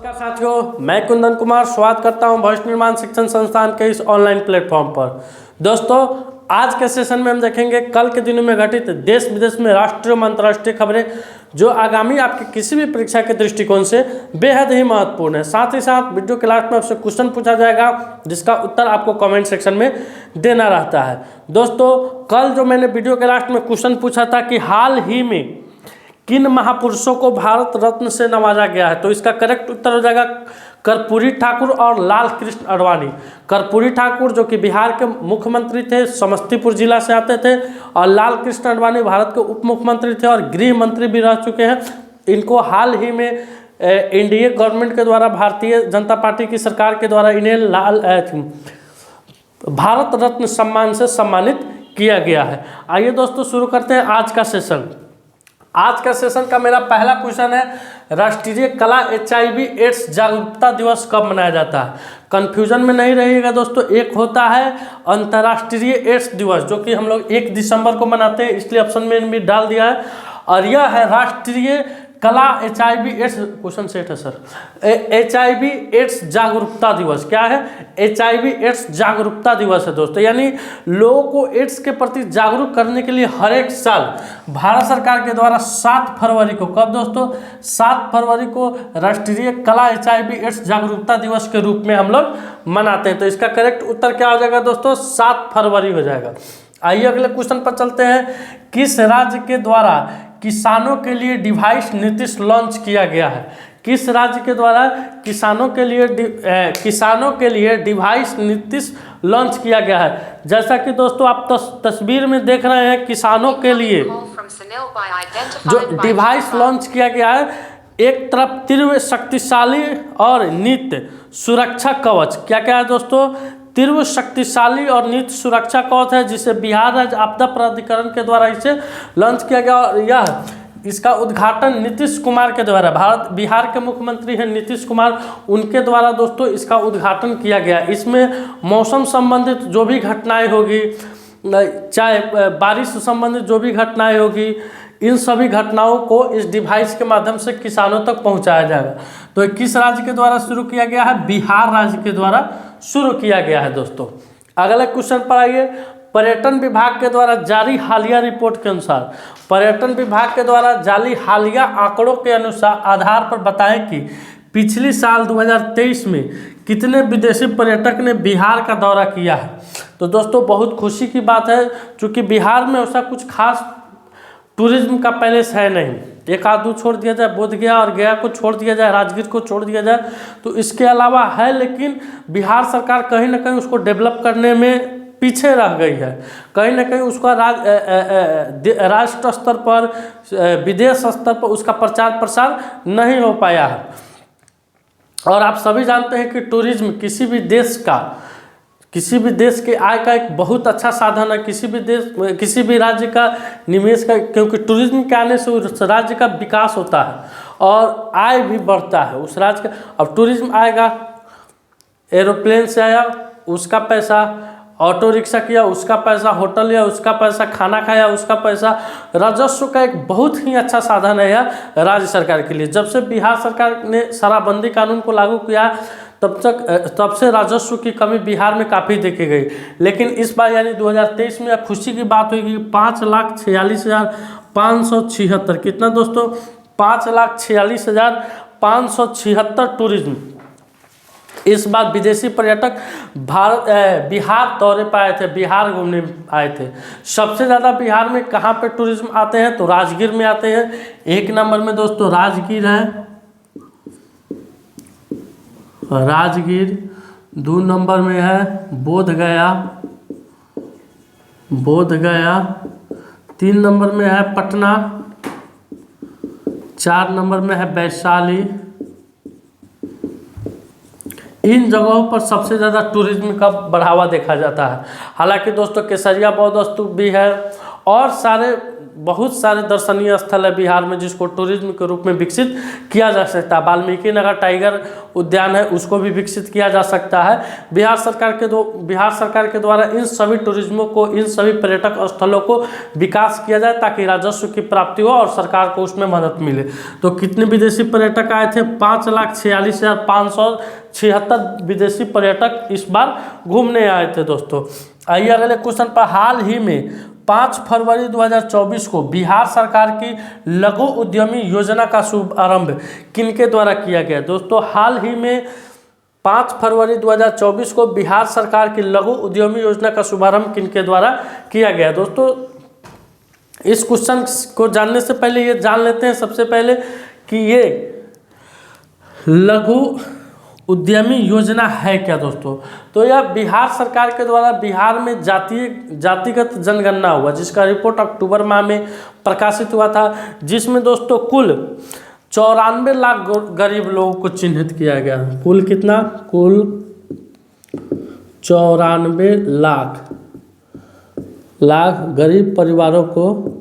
नमस्कार साथियों, मैं कुंदन कुमार स्वागत करता हूं भविष्य निर्माण शिक्षण संस्थान के इस ऑनलाइन प्लेटफॉर्म पर। दोस्तों, आज के सेशन में हम देखेंगे कल के दिनों में घटित देश विदेश में राष्ट्रीय व अंतर्राष्ट्रीय खबरें जो आगामी आपके किसी भी परीक्षा के दृष्टिकोण से बेहद ही महत्वपूर्ण है। साथ ही साथ वीडियो के लास्ट में आपसे क्वेश्चन पूछा जाएगा जिसका उत्तर आपको कमेंट सेक्शन में देना रहता है। दोस्तों, कल जो मैंने वीडियो के लास्ट में क्वेश्चन पूछा था कि हाल ही में किन महापुरुषों को भारत रत्न से नवाजा गया है, तो इसका करेक्ट उत्तर हो जाएगा कर्पूरी ठाकुर और लाल कृष्ण आडवाणी। कर्पूरी ठाकुर जो कि बिहार के मुख्यमंत्री थे, समस्तीपुर जिला से आते थे, और लाल कृष्ण आडवाणी भारत के उप मुख्यमंत्री थे और गृह मंत्री भी रह चुके हैं। इनको हाल ही में एनडीए गवर्नमेंट के द्वारा, भारतीय जनता पार्टी की सरकार के द्वारा इन्हें भारत रत्न सम्मान से सम्मानित किया गया है। आइए दोस्तों शुरू करते हैं आज का सेशन। आज का सेशन का मेरा पहला क्वेश्चन है, राष्ट्रीय कला HIV एड्स जागरूकता दिवस कब मनाया जाता है? कंफ्यूजन में नहीं रहिएगा दोस्तों, एक होता है अंतर्राष्ट्रीय एड्स दिवस जो कि हम लोग 1 दिसंबर को मनाते हैं, इसलिए ऑप्शन में भी डाल दिया है, और यह है राष्ट्रीय कला HIV एड्स, क्वेश्चन सेट है सर, HIV एड्स जागरूकता दिवस। क्या है? HIV एड्स जागरूकता दिवस है दोस्तों, यानी लोगों को एड्स के प्रति जागरूक करने के लिए हर एक साल भारत सरकार के द्वारा 7 फरवरी को, कब दोस्तों? 7 फरवरी को राष्ट्रीय कला HIV एड्स जागरूकता दिवस के रूप में हम लोग मनाते हैं। तो इसका करेक्ट उत्तर क्या हो जाएगा दोस्तों? 7 फरवरी हो जाएगा। आइए अगले क्वेश्चन पर चलते हैं। किस राज्य के द्वारा किसानों के लिए डिवाइस नीति लॉन्च किया गया है? किस राज्य के द्वारा किसानों के लिए डिवाइस नीति लॉन्च किया गया है? जैसा कि दोस्तों आप तस्वीर में देख रहे हैं, किसानों के लिए जो डिवाइस लॉन्च किया गया है, एक तरफ तीव्र शक्तिशाली और नित्य सुरक्षा कवच। क्या क्या है दोस्तों? तीव्र शक्तिशाली और नित्य सुरक्षा कवच है, जिसे बिहार राज्य आपदा प्राधिकरण के द्वारा इसे लॉन्च किया गया। और यह इसका उद्घाटन नीतीश कुमार के द्वारा, बिहार के मुख्यमंत्री हैं नीतीश कुमार, उनके द्वारा दोस्तों इसका उद्घाटन किया गया। इसमें मौसम संबंधित जो भी घटनाएं होगी, चाहे बारिश से संबंधित जो भी घटनाएं होगी, इन सभी घटनाओं को इस डिवाइस के माध्यम से किसानों तक पहुंचाया जाएगा। तो किस राज्य के द्वारा शुरू किया गया है? बिहार राज्य के द्वारा शुरू किया गया है दोस्तों। अगले क्वेश्चन पर आइए। पर्यटन विभाग के द्वारा जारी हालिया रिपोर्ट के अनुसार, पर्यटन विभाग के द्वारा जारी हालिया आंकड़ों के अनुसार आधार पर बताएं कि पिछली साल 2023 में कितने विदेशी पर्यटक ने बिहार का दौरा किया है? तो दोस्तों बहुत खुशी की बात है, क्योंकि बिहार में ऐसा कुछ खास टूरिज्म का पैलेस है नहीं। एक आध दो छोड़ दिया जाए, बोध गया और गया को छोड़ दिया जाए, राजगीर को छोड़ दिया जाए, तो इसके अलावा है, लेकिन बिहार सरकार कहीं ना कहीं उसको डेवलप करने में पीछे रह गई है। कहीं ना कहीं उसका राष्ट्र स्तर पर, विदेश स्तर पर उसका प्रचार प्रसार नहीं हो पाया है। और आप सभी जानते हैं कि टूरिज्म किसी भी देश के आय का एक बहुत अच्छा साधन है, किसी भी राज्य का निवेश का, क्योंकि टूरिज्म के आने से उस राज्य का विकास होता है और आय भी बढ़ता है उस राज्य का। अब टूरिज्म आएगा, एरोप्लेन से आया उसका पैसा, ऑटो रिक्शा किया उसका पैसा, होटल लिया उसका पैसा, खाना खाया उसका पैसा, राजस्व का एक बहुत ही अच्छा साधन है यह राज्य सरकार के लिए। जब से बिहार सरकार ने शराबबंदी कानून को लागू किया तब से राजस्व की कमी बिहार में काफ़ी देखी गई। लेकिन इस बार यानी 2023 में खुशी की बात हुई कि 5,46,576, कितना दोस्तों? 5,46,576 टूरिज्म इस बार विदेशी पर्यटक बिहार दौरे पर आए थे, बिहार घूमने आए थे। सबसे ज़्यादा बिहार में कहाँ पे टूरिज्म आते हैं? तो राजगीर में आते हैं। 1 नंबर में दोस्तों राजगीर है, राजगीर। 2 नंबर में है बोध गया। 3 नंबर में है पटना। 4 नंबर में है वैशाली। इन जगहों पर सबसे ज़्यादा टूरिज्म का बढ़ावा देखा जाता है। हालांकि दोस्तों केसरिया बौद्ध स्तूप भी है और सारे बहुत सारे दर्शनीय स्थल है बिहार में जिसको टूरिज्म के रूप में विकसित किया जा सकता है। वाल्मीकि नगर टाइगर उद्यान है, उसको भी विकसित किया जा सकता है। बिहार सरकार के द्वारा इन सभी टूरिज्मों को, इन सभी पर्यटक स्थलों को विकास किया जाए ताकि राजस्व की प्राप्ति हो और सरकार को उसमें मदद मिले। तो कितने विदेशी पर्यटक आए थे? 5,46,576 विदेशी पर्यटक इस बार घूमने आए थे दोस्तों। आइए अगले क्वेश्चन पर। हाल ही में 5 फरवरी 2024 को बिहार सरकार की लघु उद्यमी योजना का शुभारंभ किनके द्वारा किया गया? दोस्तों हाल ही में 5 फरवरी 2024 को बिहार सरकार की लघु उद्यमी योजना का शुभारंभ किनके द्वारा किया गया? दोस्तों इस क्वेश्चन को जानने से पहले ये जान लेते हैं सबसे पहले कि ये लघु उद्यमी योजना है क्या दोस्तों। तो यह बिहार सरकार के द्वारा बिहार में जातिगत जनगणना हुआ जिसका रिपोर्ट अक्टूबर माह में प्रकाशित हुआ था, जिसमें दोस्तों कुल 94 लाख गरीब लोगों को चिन्हित किया गया। कुल कितना? कुल 94 लाख गरीब परिवारों को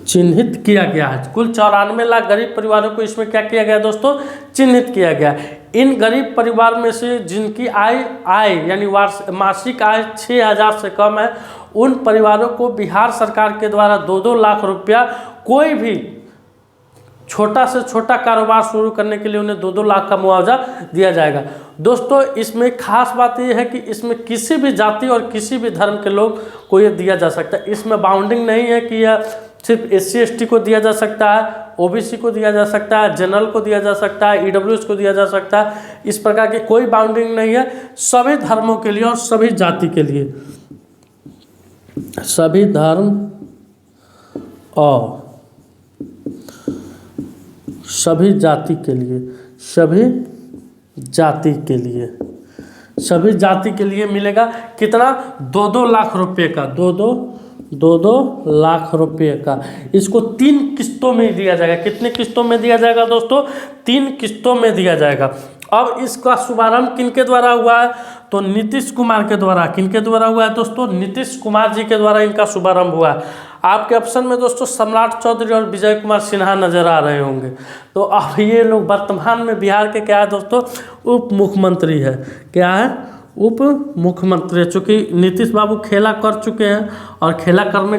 चिन्हित किया गया है। कुल 94 लाख गरीब परिवारों को इसमें क्या किया गया दोस्तों? चिन्हित किया गया। इन गरीब परिवार में से जिनकी आय यानी मासिक आय 6,000 से कम है, उन परिवारों को बिहार सरकार के द्वारा 2-2 लाख रुपया, कोई भी छोटा से छोटा कारोबार शुरू करने के लिए उन्हें 2-2 लाख का मुआवजा दिया जाएगा। दोस्तों इसमें खास बात यह है कि इसमें किसी भी जाति और किसी भी धर्म के लोग को ये दिया जा सकता है। इसमें बाउंडिंग नहीं है कि यह सिर्फ SC/ST को दिया जा सकता है, OBC को दिया जा सकता है, जनरल को दिया जा सकता है, EWS को दिया जा सकता है। इस प्रकार की कोई बाउंडिंग नहीं है, सभी धर्मों के लिए और सभी जाति के लिए, सभी धर्म और सभी जाति के लिए, सभी जाति के लिए मिलेगा कितना? 2-2 लाख रुपये का, 2-2 लाख रुपये का। इसको 3 किस्तों में दिया जाएगा। कितने किस्तों में दिया जाएगा दोस्तों? 3 किस्तों में दिया जाएगा। अब इसका शुभारंभ किनके द्वारा हुआ है? तो नीतीश कुमार के द्वारा। किनके द्वारा हुआ है दोस्तों? नीतीश कुमार जी के द्वारा इनका शुभारंभ हुआ है। आपके ऑप्शन में दोस्तों सम्राट चौधरी और विजय कुमार सिन्हा नजर आ रहे होंगे। तो अब ये लोग वर्तमान में बिहार के क्या है दोस्तों? उप मुख्यमंत्री है। क्या है? उप मुख्यमंत्री। चूँकि नीतीश बाबू खेला कर चुके हैं और खेला कर्म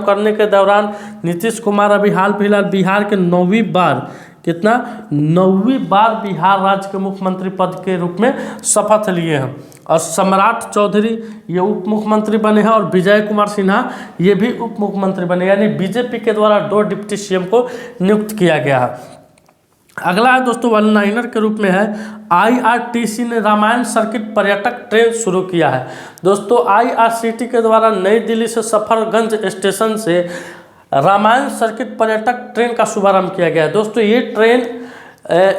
करने के दौरान नीतीश कुमार अभी हाल फिलहाल बिहार के 9वीं बार, कितना? 9वीं बार बिहार राज्य के मुख्यमंत्री पद के रूप में शपथ लिए हैं। और सम्राट चौधरी ये उप मुख्यमंत्री बने हैं और विजय कुमार सिन्हा ये भी उप मुख्यमंत्री बने, यानी बीजेपी के द्वारा 2 डिप्टी CM को नियुक्त किया गया है। अगला है दोस्तों वन लाइनर के रूप में है, IRTC ने रामायण सर्किट पर्यटक ट्रेन शुरू किया है। दोस्तों IRCT के द्वारा नई दिल्ली से सफरगंज स्टेशन से रामायण सर्किट पर्यटक ट्रेन का शुभारंभ किया गया है। दोस्तों ये ट्रेन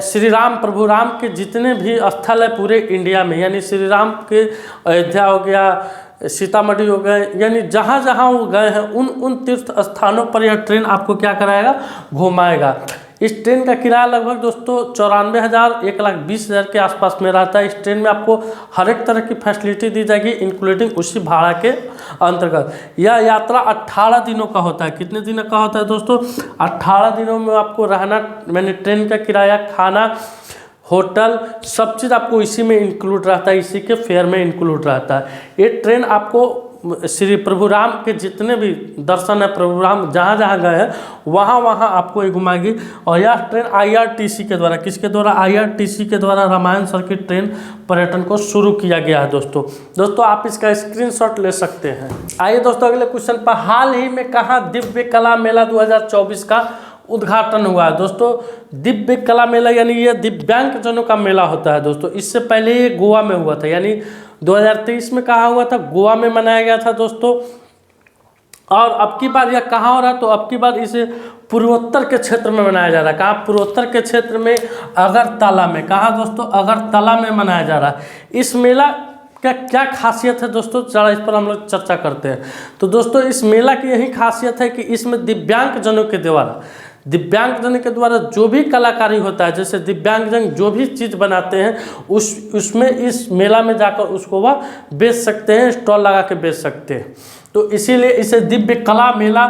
श्री राम प्रभु राम के जितने भी स्थल है पूरे इंडिया में, यानी श्री राम के अयोध्या हो गया, सीतामढ़ी हो गए, यानी जहाँ जहाँ वो गए हैं उन तीर्थ स्थानों पर यह ट्रेन आपको क्या कराएगा? घुमाएगा। इस ट्रेन का किराया लगभग दोस्तों 94,000 1,20,000 के आसपास में रहता है। इस ट्रेन में आपको हर एक तरह की फैसिलिटी दी जाएगी इंक्लूडिंग उसी भाड़ा के अंतर्गत। यह यात्रा 18 दिनों का होता है। कितने दिनों का होता है दोस्तों? 18 दिनों में आपको रहना, मैंने ट्रेन का किराया, खाना, होटल, सब चीज़ आपको इसी में इंक्लूड रहता है, इसी के फेयर में इंक्लूड रहता है। ये ट्रेन आपको श्री प्रभु राम के जितने भी दर्शन है, प्रभु राम जहाँ जहाँ गए हैं वहाँ आपको ये घुमाएगी। और यह ट्रेन IRTC के द्वारा, किसके द्वारा? IRTC के द्वारा रामायण सर्किट ट्रेन पर्यटन को शुरू किया गया है दोस्तों आप इसका स्क्रीनशॉट ले सकते हैं। आइए दोस्तों अगले क्वेश्चन पर। हाल ही में कहाँ दिव्य कला मेला 2024 का उद्घाटन हुआ है? दोस्तों दिव्य कला मेला यानी ये दिव्यांगजनों का मेला होता है दोस्तों। इससे पहले ये गोवा में हुआ था, यानी 2023 में कहाँ हुआ था? गोवा में मनाया गया था दोस्तों। और अब की बार यह कहाँ हो रहा है? तो अब की बार इसे पूर्वोत्तर के क्षेत्र में मनाया जा रहा है। कहाँ? पूर्वोत्तर के क्षेत्र में अगरतला में। कहाँ दोस्तों? अगरतला में मनाया जा रहा है। इस मेला का क्या खासियत है दोस्तों? जरा इस पर हम लोग चर्चा करते हैं। तो दोस्तों इस मेला की यही खासियत है कि इसमें दिव्यांगजनों के द्वारा दिव्यांगजन के द्वारा जो भी कलाकारी होता है, जैसे दिव्यांगजन जो भी चीज़ बनाते हैं उसमें इस मेला में जाकर उसको वह बेच सकते हैं, स्टॉल लगा के बेच सकते हैं। तो इसीलिए इसे दिव्य कला मेला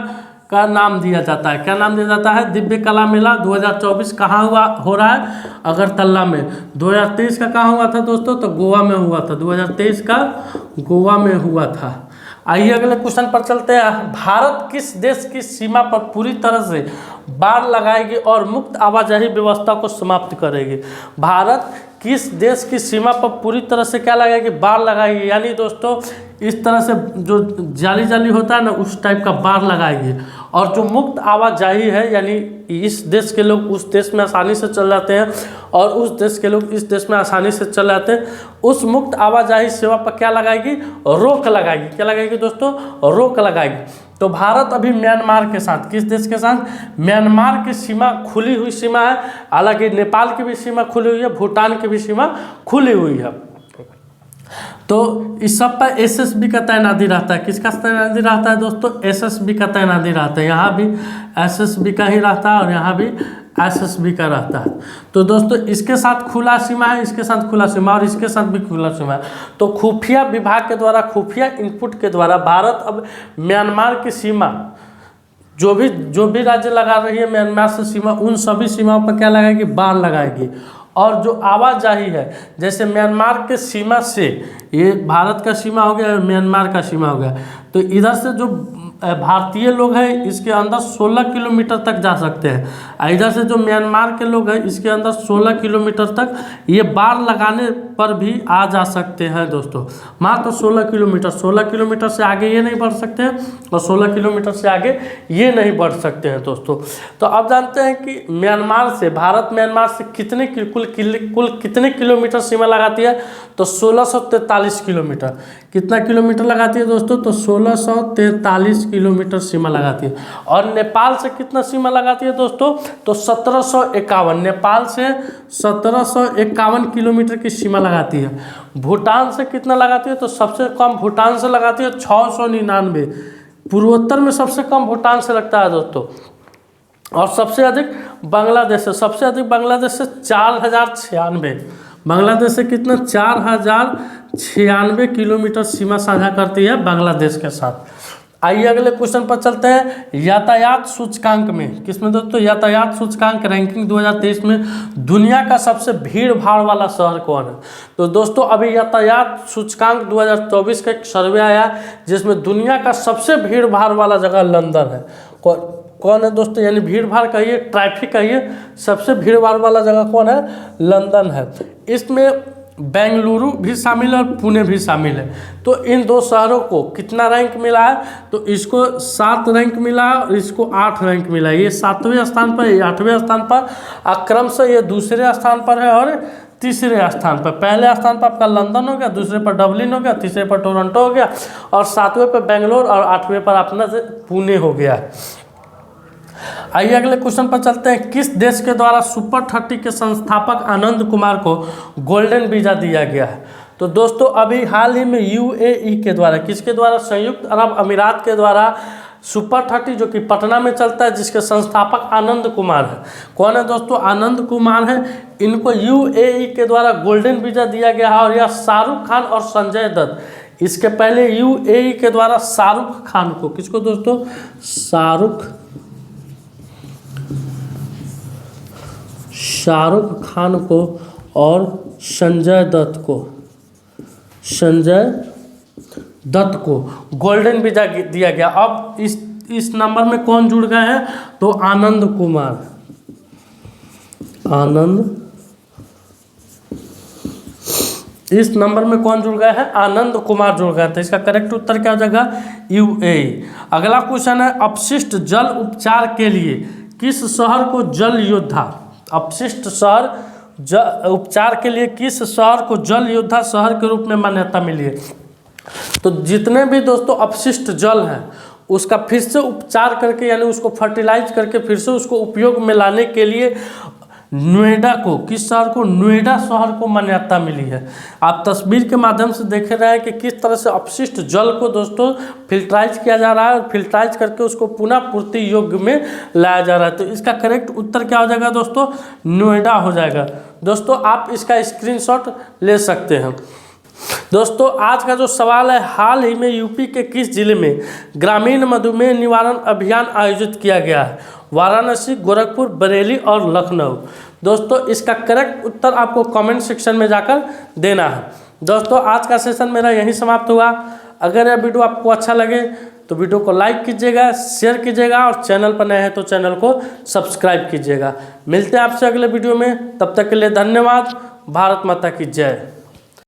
का नाम दिया जाता है। क्या नाम दिया जाता है? दिव्य कला मेला 2024 कहाँ हो रहा है? अगरतला में। 2023 का कहाँ हुआ था दोस्तों? तो गोवा में हुआ था। 2023 का गोवा में हुआ था। आइए अगले क्वेश्चन पर चलते हैं। भारत किस देश की सीमा पर पूरी तरह से बाड़ लगाएगी और मुक्त आवाजाही व्यवस्था को समाप्त करेगी? भारत किस देश की सीमा पर पूरी तरह से क्या लगाएगी? बाड़ लगाएगी, यानी दोस्तों इस तरह से जो जाली होता है ना, उस टाइप का बाड़ लगाएगी। और जो मुक्त आवाजाही है, यानी इस देश के लोग उस देश में आसानी से चल जाते हैं और उस देश के लोग इस देश में आसानी से चल जाते हैं, उस मुक्त आवाजाही सेवा पर क्या लगाएगी? रोक लगाएगी। क्या लगाएगी दोस्तों? रोक लगाएगी। तो भारत अभी म्यांमार के साथ, किस देश के साथ? म्यांमार की सीमा खुली हुई सीमा है। हालांकि नेपाल की भी सीमा खुली हुई है, भूटान की भी सीमा खुली हुई है। तो इस सब पर एसएसबी का तैनाती रहता है। किसका तैनाती रहता है दोस्तों? एसएसबी का तैनाती रहता है। यहाँ भी एसएसबी का ही रहता है और यहाँ भी एसएसबी का रहता है। तो दोस्तों इसके साथ खुला सीमा है, इसके साथ खुला सीमा और इसके साथ भी खुला सीमा है। तो खुफिया विभाग के द्वारा, खुफिया इनपुट के द्वारा भारत अब म्यांमार की सीमा, जो भी राज्य लगा रही है म्यांमार से सीमा, उन सभी सीमाओं पर क्या लगाएगी? बाड़ लगाएगी। और जो आवाजाही है, जैसे म्यांमार के सीमा से, ये भारत का सीमा हो गया, म्यांमार का सीमा हो गया, तो इधर से जो भारतीय लोग हैं इसके अंदर 16 किलोमीटर तक जा सकते हैं। इधर से जो म्यांमार के लोग हैं इसके अंदर 16 किलोमीटर तक ये बाड़ लगाने पर भी आ जा सकते हैं दोस्तों। मात्र 16 किलोमीटर से आगे ये नहीं बढ़ सकते हैं और 16 किलोमीटर से आगे ये नहीं बढ़ सकते हैं दोस्तों। तो अब जानते हैं कि म्यांमार से, भारत म्यांमार से कुल कितने किलोमीटर सीमा लगाती है? तो 1643 किलोमीटर। कितना किलोमीटर लगाती है दोस्तों? तो 1643 किलोमीटर सीमा लगाती है। और नेपाल से कितना सीमा लगाती है दोस्तों? तो 1751। नेपाल से 1751 किलोमीटर की सीमा लगाती है। भूटान से कितना लगाती है? तो सबसे कम भूटान से लगाती है 699। पूर्वोत्तर में सबसे कम भूटान से लगता है दोस्तों। और सबसे अधिक बांग्लादेश से, 4096। बांग्लादेश से कितना? 4096 किलोमीटर सीमा साझा करती है बांग्लादेश के साथ। आइए अगले क्वेश्चन पर चलते हैं। यातायात सूचकांक में, किसमें दोस्तों? यातायात सूचकांक रैंकिंग 2023 में दुनिया का सबसे भीड़ भाड़ वाला शहर कौन है? तो दोस्तों अभी यातायात सूचकांक 2024 का एक सर्वे आया जिसमें दुनिया का सबसे भीड़ भाड़ वाला जगह लंदन है। कौन है दोस्तों? यानी भीड़ भाड़ कहिए, ट्रैफिक कहिए, सबसे भीड़ भाड़ वाला जगह कौन है? लंदन है। इसमें बेंगलुरु भी शामिल है और पुणे भी शामिल है। तो इन दो शहरों को कितना रैंक मिला है? तो इसको 7 रैंक मिला है और इसको 8 रैंक मिला है। ये 7वें स्थान पर, ये 8वें स्थान पर, क्रम से ये दूसरे स्थान पर है और तीसरे स्थान पर। पहले स्थान पर आपका लंदन हो गया, दूसरे पर डबलिन हो गया, तीसरे पर टोरंटो हो गया और 7वें पर बेंगलोर और 8वें पर अपना पुणे हो गया। आइए अगले क्वेश्चन पर चलते हैं। किस देश के द्वारा सुपर 30 के संस्थापक आनंद कुमार को गोल्डन वीज़ा दिया गया है? तो दोस्तों अभी हाल ही में यूएई के द्वारा, किसके द्वारा? संयुक्त अरब अमीरात के द्वारा सुपर 30 जो कि पटना में चलता है, जिसके संस्थापक आनंद कुमार है। कौन है दोस्तों? आनंद कुमार है। इनको यूएई के द्वारा गोल्डन वीज़ा दिया गया है और यह शाहरुख खान और संजय दत्त, इसके पहले यूएई के द्वारा शाहरुख खान को, किसको दोस्तों? शाहरुख खान को और संजय दत्त को गोल्डन वीज़ा दिया गया। अब इस नंबर में कौन जुड़ गए हैं? तो आनंद कुमार, इस नंबर में कौन जुड़ गए हैं? आनंद कुमार जुड़ गए। तो इसका करेक्ट उत्तर क्या हो जाएगा? यूएई। अगला क्वेश्चन है, अपशिष्ट जल उपचार के लिए किस शहर को जल योद्धा, अपशिष्ट शहर उपचार के लिए किस शहर को जल योद्धा शहर के रूप में मान्यता मिली है? तो जितने भी दोस्तों अपशिष्ट जल हैं उसका फिर से उपचार करके, यानी उसको फर्टिलाइज करके फिर से उसको उपयोग में लाने के लिए नोएडा को, किस शहर को, नोएडा शहर को मान्यता मिली है। आप तस्वीर के माध्यम से देख रहे हैं कि किस तरह से अपशिष्ट जल को दोस्तों फिल्ट्राइज किया जा रहा है और फिल्ट्राइज करके उसको पुनः पूर्ति योग्य में लाया जा रहा है। तो इसका करेक्ट उत्तर क्या हो जाएगा दोस्तों, नोएडा हो जाएगा। दोस्तों आप इसका स्क्रीनशॉट ले सकते हैं। दोस्तों आज का जो सवाल है, हाल ही में यूपी के किस जिले में ग्रामीण मधुमेह निवारण अभियान आयोजित किया गया है? वाराणसी, गोरखपुर, बरेली और लखनऊ। दोस्तों इसका करेक्ट उत्तर आपको कमेंट सेक्शन में जाकर देना है। दोस्तों आज का सेशन मेरा यहीं समाप्त हुआ। अगर यह वीडियो आपको अच्छा लगे तो वीडियो को लाइक कीजिएगा, शेयर कीजिएगा और चैनल पर नए हैं तो चैनल को सब्सक्राइब कीजिएगा। मिलते हैं आपसे अगले वीडियो में, तब तक के लिए धन्यवाद। भारत माता की जय।